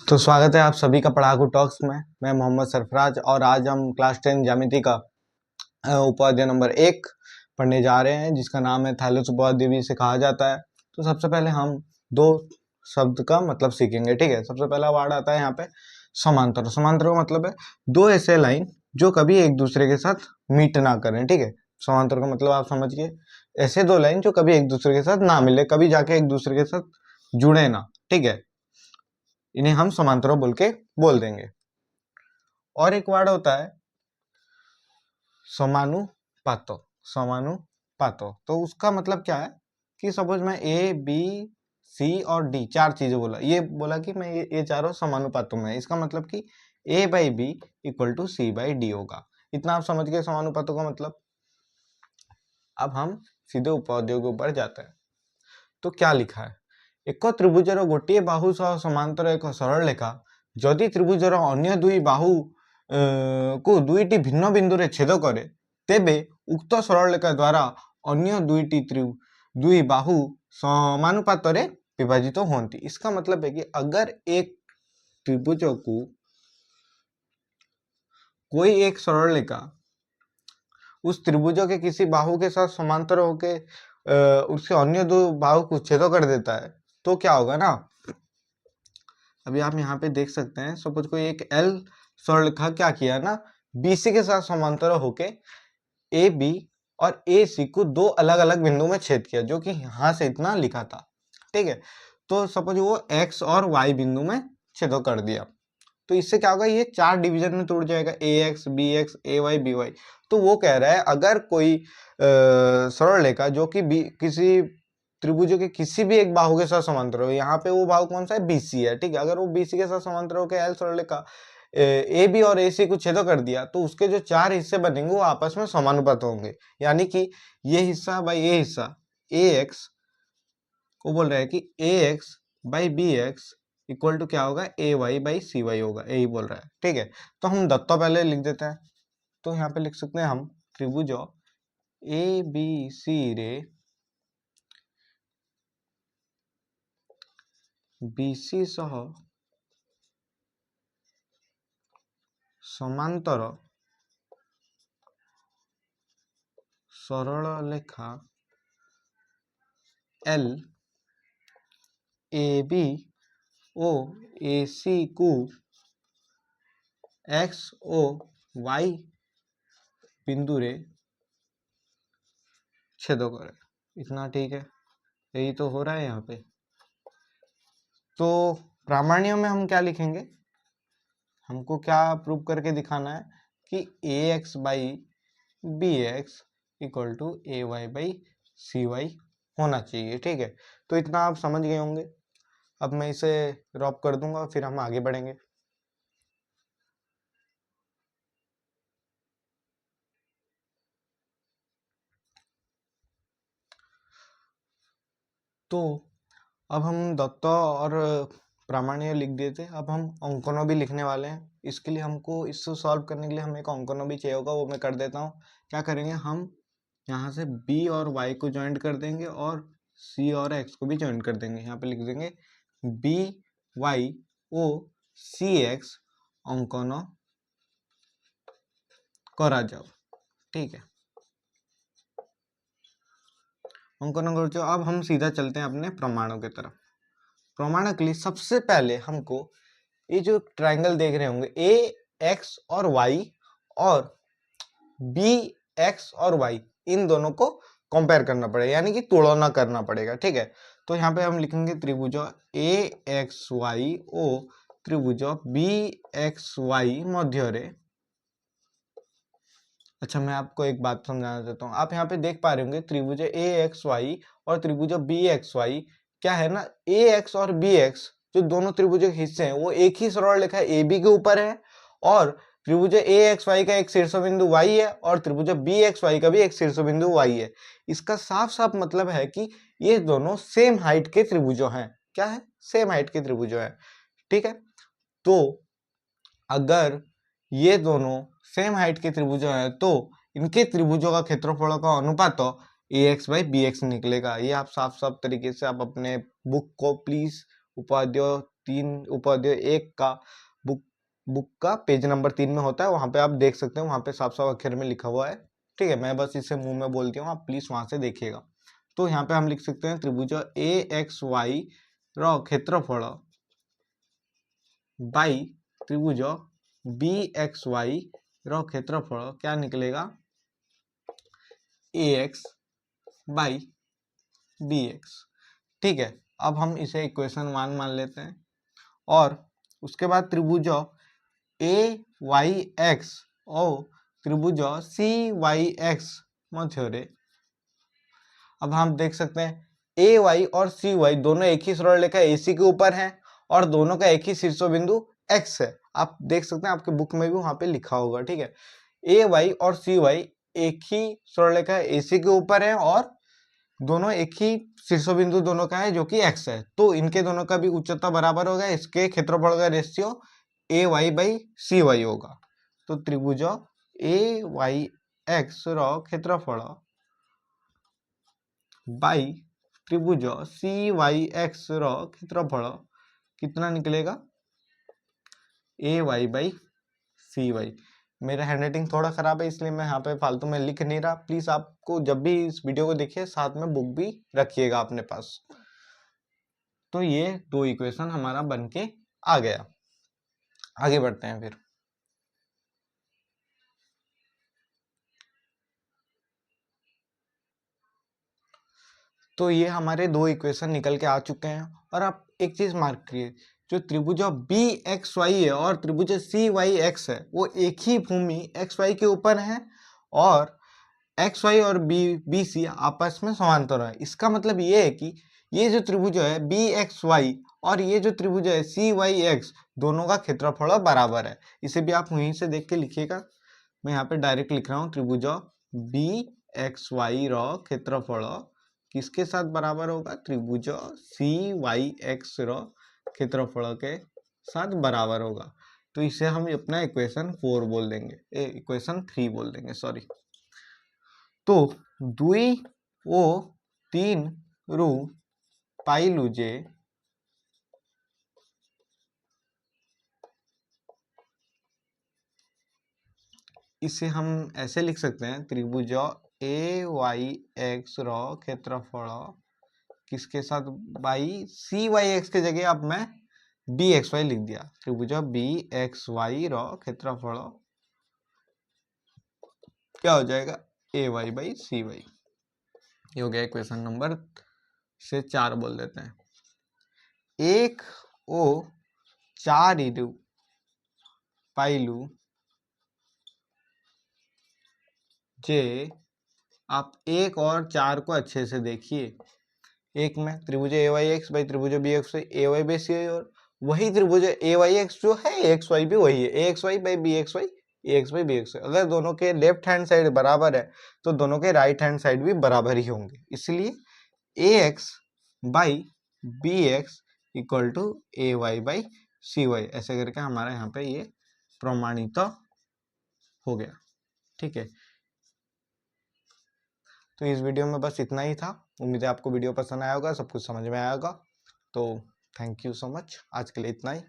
तो स्वागत है आप सभी का पढ़ाकू टॉक्स में। मैं मोहम्मद सरफराज और आज हम क्लास 10 ज्यामिति का उपाध्याय नंबर 1 पढ़ने जा रहे हैं, जिसका नाम है थैलेस उपाध्याय भी इसे कहा जाता है। तो सबसे पहले हम दो शब्द का मतलब सीखेंगे। ठीक है, सबसे पहला वर्ड आता है यहाँ पे समांतर। समांतर का मतलब है दो ऐसे लाइन जो कभी एक दूसरे के साथ मीट ना करें। ठीक है, समांतर का मतलब आप समझ गए, ऐसे दो लाइन जो कभी एक दूसरे के साथ ना मिले, कभी जाके एक दूसरे के साथ जुड़े ना। ठीक है, इन्हें हम समांतरों बोल देंगे। और एक वर्ड होता है समानुपातो। समानुपातो तो उसका मतलब क्या है कि सपोज मैं ए बी सी और डी चार चीजें बोला कि मैं ये चारों समानुपातों में है। इसका मतलब कि A by B equal to C by D होगा। इतना आप समझ गए समानुपातों का मतलब। अब हम सीधे उपाध्यायों के ऊपर जाते हैं। तो क्या लिखा है, एक त्रिभुजर गोटे बाहु सह समांतर एक सरल रेखा जदि त्रिभुजर अन्य दुई बाहु को दुईटी भिन्न बिंदु रे छेद करे तेबे उक्त सरल रेखा द्वारा अन्य दुई बाहु समानुपात रे विभाजित होती। इसका मतलब है कि अगर एक त्रिभुज को कोई एक सरल रेखा उस त्रिभुज के किसी बाहु के साथ समांतर होके उसके अन्य दो बाहु को छेद कर देता है तो क्या होगा ना। अभी आप यहाँ पे देख सकते हैं, सपोज कोई एक एल सरल रेखा क्या किया ना, बीसी के साथ समांतर होके ए बी और ए सी को दो अलग अलग बिंदु में छेद किया, जो कि यहाँ से इतना लिखा था। ठीक है, तो सपोज वो एक्स और वाई बिंदु में छेद कर दिया, तो इससे क्या होगा, ये चार डिवीजन में टूट जाएगा, ए एक्स बी एक्स ए वाई बी वाई। तो वो कह रहा है अगर कोई सरल रेखा जो कि किसी त्रिभुजों के किसी भी एक बाहु के साथ समांतर हो, यहाँ पे वो बाहु कौन सा है, बीसी है। ठीक है, अगर वो बीसी के साथ समांतर होकर एल सरल रेखा ए बी और ए सी को छेद कर दिया तो उसके जो चार हिस्से बनेंगे वो आपस में समानुपात होंगे। यानी कि ये हिस्सा बाई ये हिस्सा ए एक्स को बोल रहा है कि A X by B X equal to क्या होगा, A Y by C Y होगा, यही बोल रहा है। ठीक है, तो हम दत्ता पहले लिख देते हैं। तो यहाँ पे लिख सकते हैं हम त्रिभुज ए बी सी रे बीसी सह समांतर सरल रेखा एल ए बी ओ ए सी को एक्स ओ वाई बिंदु रे छेद करे। इतना ठीक है, यही तो हो रहा है यहाँ पे। तो प्रामाण्य में हम क्या लिखेंगे, हमको क्या प्रूव करके दिखाना है कि A X by B X equal to A Y by C Y होना चाहिए। ठीक है, तो इतना आप समझ गए होंगे। अब मैं इसे ड्रॉप कर दूंगा, फिर हम आगे बढ़ेंगे। तो अब हम दत्त और प्रामाण्य लिख दिए थे, अब हम अंकनों भी लिखने वाले हैं। इसके लिए हमको इसको सॉल्व करने के लिए हमें एक अंकनों भी चाहिए होगा, वो मैं कर देता हूँ। क्या करेंगे, हम यहाँ से b और y को ज्वाइंट कर देंगे और c और x को भी ज्वाइंट कर देंगे। यहाँ पे लिख देंगे b y o c x अंकन करा जाओ। ठीक है, अंकन कर जाओ। अब हम सीधा चलते हैं अपने प्रमाणों की तरफ। प्रमाण के लिए सबसे पहले हमको ये जो ट्रायंगल देख रहे होंगे ए एक्स और वाई और बी एक्स और वाई, इन दोनों को कंपेयर करना पड़ेगा, यानी कि तुलना करना पड़ेगा। ठीक है, तो यहाँ पे हम लिखेंगे त्रिभुज ए एक्स वाई ओ त्रिभुज बी एक्स वाई मध्य रे। अच्छा, मैं आपको एक बात समझाना चाहता हूँ। आप यहाँ पे देख पा रहे होंगे त्रिभुज ए एक्स वाई और त्रिभुज बी एक्स वाई क्या है ना, ए एक्स और बी एक्स जो दोनों त्रिभुज के हिस्से हैं वो एक ही सरल रेखा ए बी के ऊपर है, और त्रिभुज ए एक्स वाई का एक शीर्ष बिंदु वाई है और त्रिभुज बी एक्स वाई का भी एक शीर्ष बिंदु वाई है। इसका साफ साफ मतलब है कि ये दोनों सेम हाइट के त्रिभुजों हैं। क्या है, सेम हाइट के त्रिभुजों हैं। ठीक है, तो अगर ये दोनों सेम हाइट के त्रिभुज हैं तो इनके त्रिभुजों का क्षेत्रफल का अनुपात ए एक्स बाई बी एक्स निकलेगा। ये आप साफ साफ तरीके से आप अपने बुक को प्लीज उपाध्याय 3 उपाध्याय 1 का बुक का पेज नंबर 3 में होता है, वहां पे आप देख सकते हैं, वहां पे साफ साफ अक्षर में लिखा हुआ है। ठीक है, मैं बस इसे मुंह में बोलती हूँ, आप प्लीज वहां से देखिएगा। तो यहाँ पे हम लिख सकते हैं त्रिभुज AXY ର क्षेत्रफल बाई त्रिभुज BXY ର क्षेत्रफल क्या निकलेगा, AX बाई BX। ठीक है, अब हम इसे इक्वेशन 1 मान लेते हैं और उसके बाद त्रिभुज AYX और त्रिभुज CYX मध्य अब हम देख सकते हैं AY और CY दोनों एक ही सरल रेखा AC के ऊपर हैं और दोनों का एक ही शीर्ष बिंदु X है। आप देख सकते हैं, आपके बुक में भी वहां पे लिखा होगा। ठीक है, AY और CY एक ही सरल रेखा AC के ऊपर है और दोनों एक ही शीर्ष बिंदु दोनों का है जो कि X है, तो इनके दोनों का भी उच्चता बराबर होगा। इसके क्षेत्रफल का रेशियो AY बाई CY होगा। तो त्रिभुज AYX ର क्षेत्रफल बाई त्रिभुज CYX ର क्षेत्रफल कितना निकलेगा, AY बाई CY। मेरा हैंडराइटिंग थोड़ा खराब है इसलिए मैं यहाँ पे फालतू में लिख नहीं रहा। प्लीज आपको जब भी इस वीडियो को देखिए साथ में बुक भी रखिएगा अपने पास। तो ये 2 इक्वेशन हमारा बन के आ गया। आगे बढ़ते हैं फिर। तो ये हमारे 2 इक्वेशन निकल के आ चुके हैं और आप एक चीज मार्क करिए, जो त्रिभुज BXY है और त्रिभुज CYX है वो एक ही भूमि XY के ऊपर है और XY और BC आपस में समांतर है। इसका मतलब ये है कि ये जो त्रिभुज है BXY और ये जो त्रिभुज है CYX दोनों का क्षेत्रफल बराबर है। इसे भी आप वहीं से देख के लिखिएगा, मैं यहाँ पे डायरेक्ट लिख रहा हूँ। त्रिभुज BXY ର क्षेत्रफल किसके साथ बराबर होगा, त्रिभुज CYX ର क्षेत्रफल के साथ बराबर होगा। तो इसे हम अपना इक्वेशन 4 बोल देंगे, इक्वेशन 3 बोल देंगे, सॉरी। तो 2 ଓ 3 ରୁ पाइलु जे इसे हम ऐसे लिख सकते हैं, त्रिभुज AYX ର क्षेत्रफल किसके साथ, बाई CYX के जगह अब मैं BXY लिख दिया। त्रिभुज BXY ର क्षेत्रफल क्या हो जाएगा, AY बाई CY। ये हो गया इक्वेशन नंबर से 4 बोल देते हैं। 1 ଓ 4 ରୁ पाइलु जे, आप 1 और 4 को अच्छे से देखिए। एक में त्रिभुज AYX बाई त्रिभुज BXY AY बाई CY और वही त्रिभुज AYX जो है AXY भी वही है, AXY by BXY AX by BXY। अगर दोनों के लेफ्ट हैंड साइड बराबर है तो दोनों के राइट हैंड साइड भी बराबर ही होंगे, इसलिए AX by BX equal to AY by CY। ऐसे करके हमारा यहाँ पे ये प्रमाणित हो गया। ठीक है, तो इस वीडियो में बस इतना ही था। उम्मीद है आपको वीडियो पसंद आया होगा, सब कुछ समझ में आया होगा। तो थैंक यू सो मच, आज के लिए इतना ही।